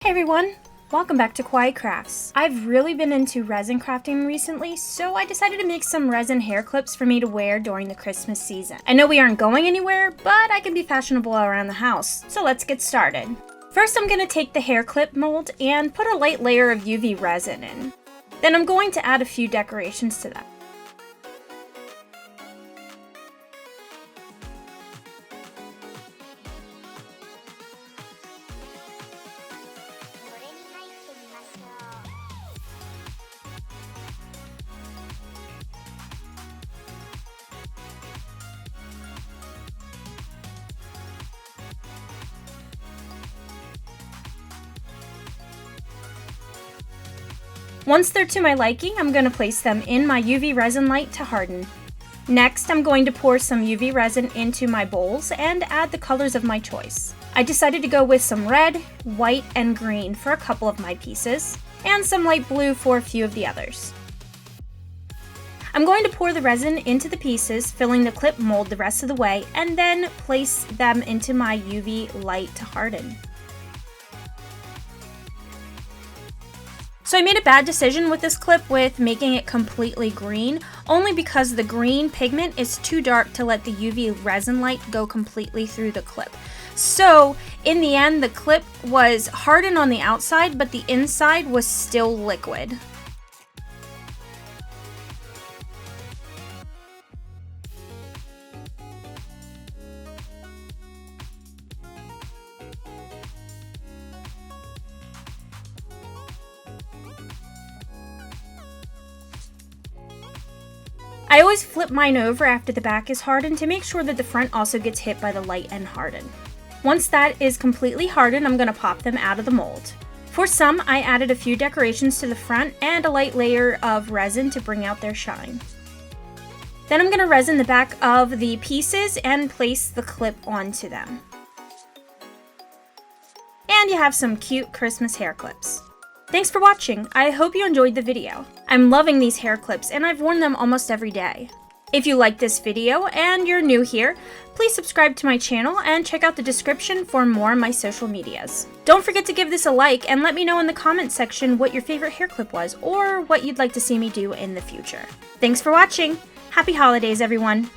Hey everyone! Welcome back to Kawaii Crafts. I've really been into resin crafting recently, so I decided to make some resin hair clips for me to wear during the Christmas season. I know we aren't going anywhere, but I can be fashionable around the house, so let's get started. First, I'm going to take the hair clip mold and put a light layer of UV resin in. Then I'm going to add a few decorations to that. Once they're to my liking, I'm going to place them in my UV resin light to harden. Next, I'm going to pour some UV resin into my bowls and add the colors of my choice. I decided to go with some red, white, and green for a couple of my pieces, and some light blue for a few of the others. I'm going to pour the resin into the pieces, filling the clip mold the rest of the way, and then place them into my UV light to harden. So I made a bad decision with this clip with making it completely green, only because the green pigment is too dark to let the UV resin light go completely through the clip. So in the end, the clip was hardened on the outside, but the inside was still liquid. I always flip mine over after the back is hardened to make sure that the front also gets hit by the light and hardened. Once that is completely hardened, I'm going to pop them out of the mold. For some, I added a few decorations to the front and a light layer of resin to bring out their shine. Then I'm going to resin the back of the pieces and place the clip onto them. And you have some cute Christmas hair clips. Thanks for watching. I hope you enjoyed the video. I'm loving these hair clips and I've worn them almost every day. If you liked this video and you're new here, please subscribe to my channel and check out the description for more on my social medias. Don't forget to give this a like and let me know in the comments section what your favorite hair clip was or what you'd like to see me do in the future. Thanks for watching. Happy holidays, everyone.